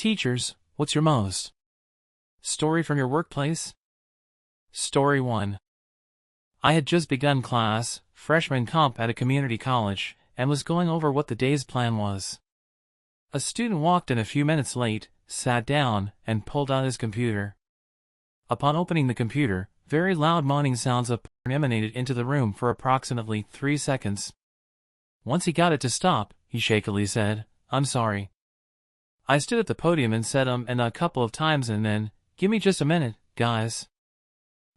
Teachers, what's your most story from your workplace? Story 1. I had just begun class, freshman comp at a community college, and was going over what the day's plan was. A student walked in a few minutes late, sat down, and pulled out his computer. Upon opening the computer, very loud moaning sounds of porn emanated into the room for approximately 3 seconds. Once he got it to stop, he shakily said, "I'm sorry." I stood at the podium and said and a couple of times and then, "Give me just a minute, guys."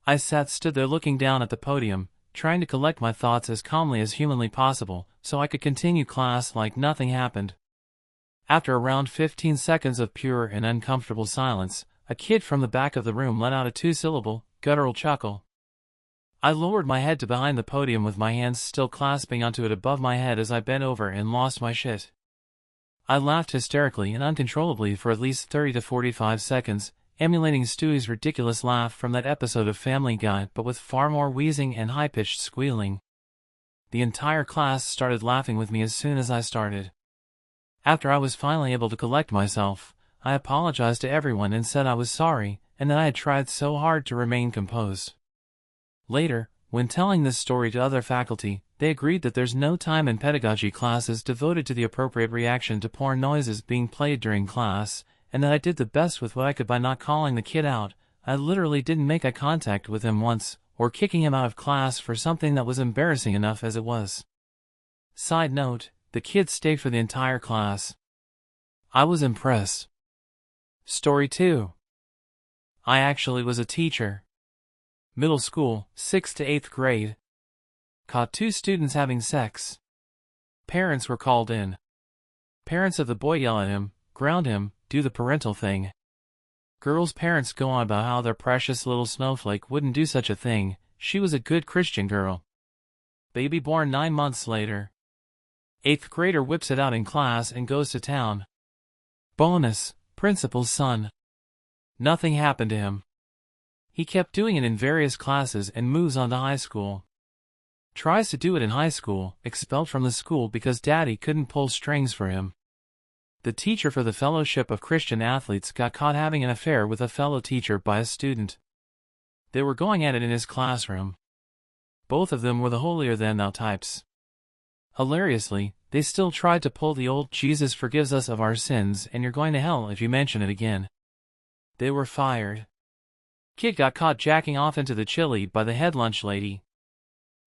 I stood there looking down at the podium, trying to collect my thoughts as calmly as humanly possible, so I could continue class like nothing happened. After around 15 seconds of pure and uncomfortable silence, a kid from the back of the room let out a 2-syllable, guttural chuckle. I lowered my head to behind the podium with my hands still clasping onto it above my head as I bent over and lost my shit. I laughed hysterically and uncontrollably for at least 30 to 45 seconds, emulating Stewie's ridiculous laugh from that episode of Family Guy but with far more wheezing and high-pitched squealing. The entire class started laughing with me as soon as I started. After I was finally able to collect myself, I apologized to everyone and said I was sorry, and that I had tried so hard to remain composed. Later, when telling this story to other faculty, they agreed that there's no time in pedagogy classes devoted to the appropriate reaction to porn noises being played during class, and that I did the best with what I could by not calling the kid out. I literally didn't make eye contact with him once, or kicking him out of class for something that was embarrassing enough as it was. Side note, the kid stayed for the entire class. I was impressed. Story 2. I actually was a teacher. Middle school, 6th to 8th grade. Caught 2 students having sex. Parents were called in. Parents of the boy yell at him, ground him, do the parental thing. Girl's parents go on about how their precious little snowflake wouldn't do such a thing, she was a good Christian girl. Baby born 9 months later. 8th grader whips it out in class and goes to town. Bonus, principal's son. Nothing happened to him. He kept doing it in various classes and moves on to high school. Tries to do it in high school, expelled from the school because daddy couldn't pull strings for him. The teacher for the Fellowship of Christian Athletes got caught having an affair with a fellow teacher by a student. They were going at it in his classroom. Both of them were the holier-than-thou types. Hilariously, they still tried to pull the old "Jesus forgives us of our sins and you're going to hell if you mention it again." They were fired. Kid got caught jacking off into the chili by the head lunch lady.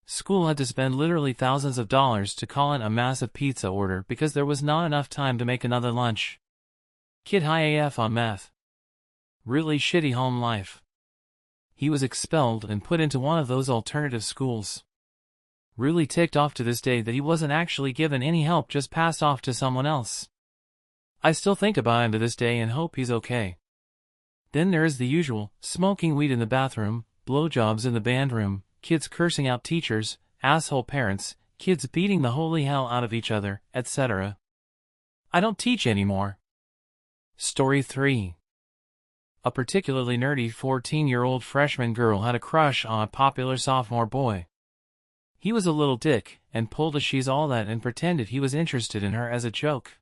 School had to spend literally thousands of dollars to call in a massive pizza order because there was not enough time to make another lunch. Kid high AF on meth. Really shitty home life. He was expelled and put into one of those alternative schools. Really ticked off to this day that he wasn't actually given any help, just passed off to someone else. I still think about him to this day and hope he's okay. Then there is the usual, smoking weed in the bathroom, blowjobs in the band room, kids cursing out teachers, asshole parents, kids beating the holy hell out of each other, etc. I don't teach anymore. Story 3. A particularly nerdy 14-year-old freshman girl had a crush on a popular sophomore boy. He was a little dick, and pulled a she's all that and pretended he was interested in her as a joke.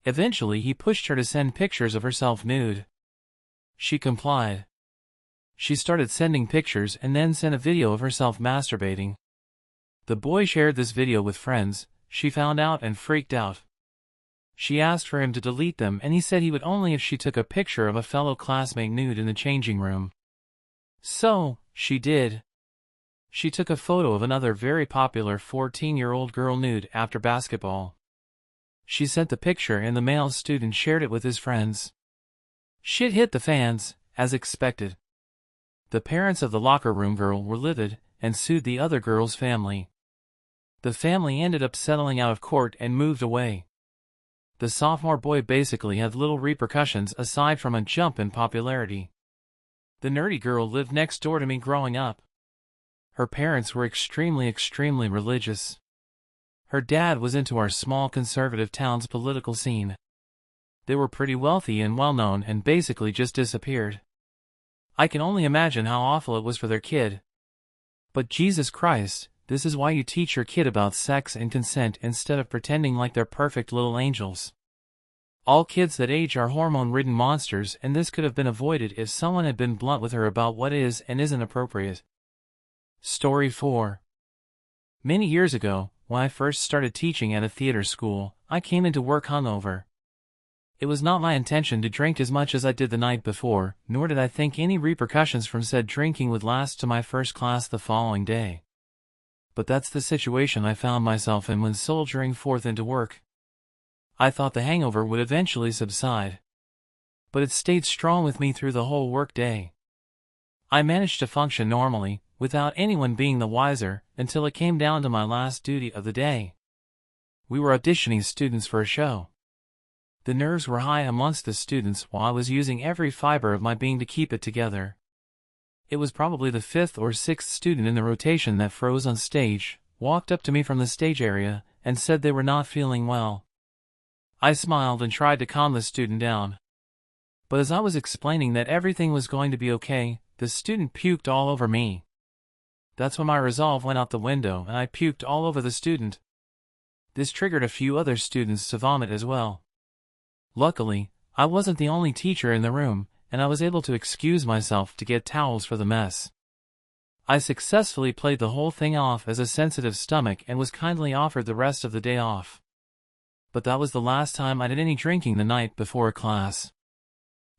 Eventually he pushed her to send pictures of herself nude. She complied. She started sending pictures and then sent a video of herself masturbating. The boy shared this video with friends. She found out and freaked out. She asked for him to delete them and he said he would only if she took a picture of a fellow classmate nude in the changing room. So, she did. She took a photo of another very popular 14-year-old girl nude after basketball. She sent the picture and the male student shared it with his friends. Shit hit the fans, as expected. The parents of the locker room girl were livid and sued the other girl's family. The family ended up settling out of court and moved away. The sophomore boy basically had little repercussions aside from a jump in popularity. The nerdy girl lived next door to me growing up. Her parents were extremely religious. Her dad was into our small conservative town's political scene. They were pretty wealthy and well-known and basically just disappeared. I can only imagine how awful it was for their kid. But Jesus Christ, this is why you teach your kid about sex and consent instead of pretending like they're perfect little angels. All kids that age are hormone-ridden monsters, and this could have been avoided if someone had been blunt with her about what is and isn't appropriate. Story 4. Many years ago, when I first started teaching at a theater school, I came into work hungover. It was not my intention to drink as much as I did the night before, nor did I think any repercussions from said drinking would last to my first class the following day. But that's the situation I found myself in when soldiering forth into work. I thought the hangover would eventually subside, but it stayed strong with me through the whole work day. I managed to function normally, without anyone being the wiser, until it came down to my last duty of the day. We were auditioning students for a show. The nerves were high amongst the students while I was using every fiber of my being to keep it together. It was probably the 5th or 6th student in the rotation that froze on stage, walked up to me from the stage area, and said they were not feeling well. I smiled and tried to calm the student down. But as I was explaining that everything was going to be okay, the student puked all over me. That's when my resolve went out the window and I puked all over the student. This triggered a few other students to vomit as well. Luckily, I wasn't the only teacher in the room, and I was able to excuse myself to get towels for the mess. I successfully played the whole thing off as a sensitive stomach and was kindly offered the rest of the day off. But that was the last time I did any drinking the night before class.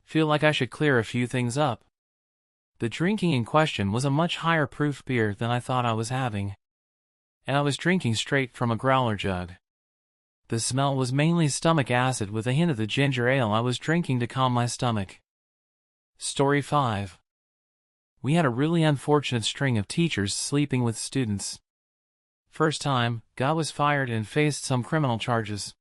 Feel like I should clear a few things up. The drinking in question was a much higher proof beer than I thought I was having, and I was drinking straight from a growler jug. The smell was mainly stomach acid with a hint of the ginger ale I was drinking to calm my stomach. Story 5. We had a really unfortunate string of teachers sleeping with students. First time, guy was fired and faced some criminal charges.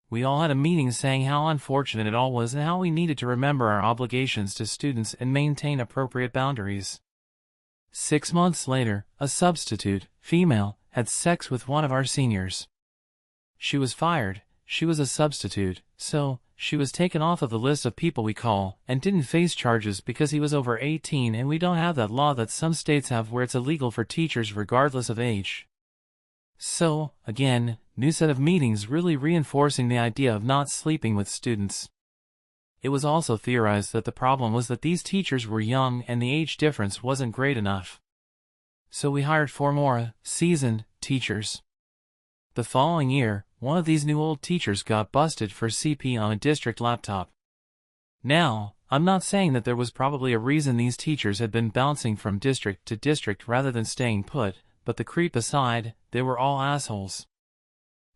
We all had a meeting saying how unfortunate it all was and how we needed to remember our obligations to students and maintain appropriate boundaries. 6 months later, a substitute, female, had sex with one of our seniors. She was fired, she was a substitute, so she was taken off of the list of people we call, and didn't face charges because he was over 18 and we don't have that law that some states have where it's illegal for teachers regardless of age. So, again, new set of meetings really reinforcing the idea of not sleeping with students. It was also theorized that the problem was that these teachers were young and the age difference wasn't great enough. So we hired 4 more seasoned teachers. The following year, one of these new old teachers got busted for CP on a district laptop. Now, I'm not saying that there was probably a reason these teachers had been bouncing from district to district rather than staying put, but the creep aside, they were all assholes.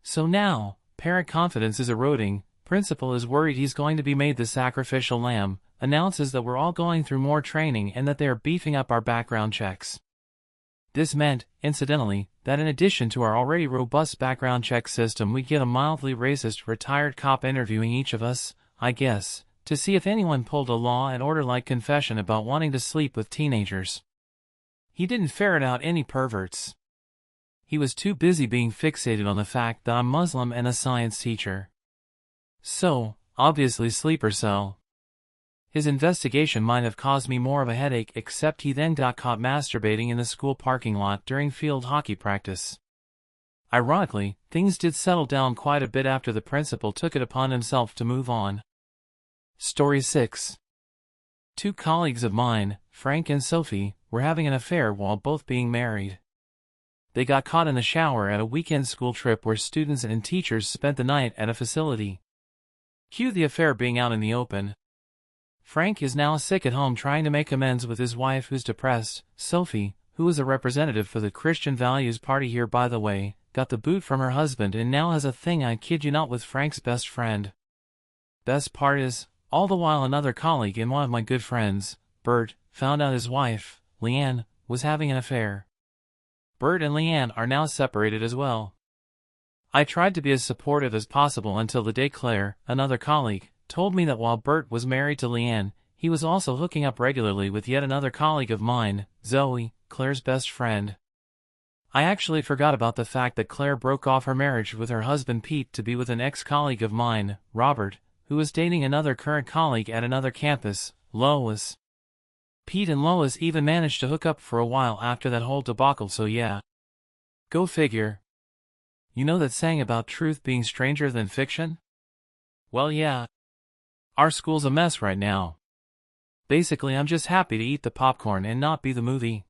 So now, parent confidence is eroding, principal is worried he's going to be made the sacrificial lamb, announces that we're all going through more training and that they are beefing up our background checks. This meant, incidentally, that in addition to our already robust background check system we'd get a mildly racist retired cop interviewing each of us, I guess, to see if anyone pulled a law and order-like confession about wanting to sleep with teenagers. He didn't ferret out any perverts. He was too busy being fixated on the fact that I'm Muslim and a science teacher. So, obviously sleeper cell. His investigation might have caused me more of a headache, except he then got caught masturbating in the school parking lot during field hockey practice. Ironically, things did settle down quite a bit after the principal took it upon himself to move on. Story 6. 2 colleagues of mine, Frank and Sophie, were having an affair while both being married. They got caught in the shower at a weekend school trip where students and teachers spent the night at a facility. Cue the affair being out in the open. Frank is now sick at home trying to make amends with his wife who's depressed. Sophie, who is a representative for the Christian Values Party here by the way, got the boot from her husband and now has a thing, I kid you not, with Frank's best friend. Best part is, all the while another colleague and one of my good friends, Bert, found out his wife, Leanne, was having an affair. Bert and Leanne are now separated as well. I tried to be as supportive as possible until the day Claire, another colleague, told me that while Bert was married to Leanne, he was also hooking up regularly with yet another colleague of mine, Zoe, Claire's best friend. I actually forgot about the fact that Claire broke off her marriage with her husband Pete to be with an ex-colleague of mine, Robert, who was dating another current colleague at another campus, Lois. Pete and Lois even managed to hook up for a while after that whole debacle, so yeah. Go figure. You know that saying about truth being stranger than fiction? Well, yeah. Our school's a mess right now. Basically, I'm just happy to eat the popcorn and not be the movie.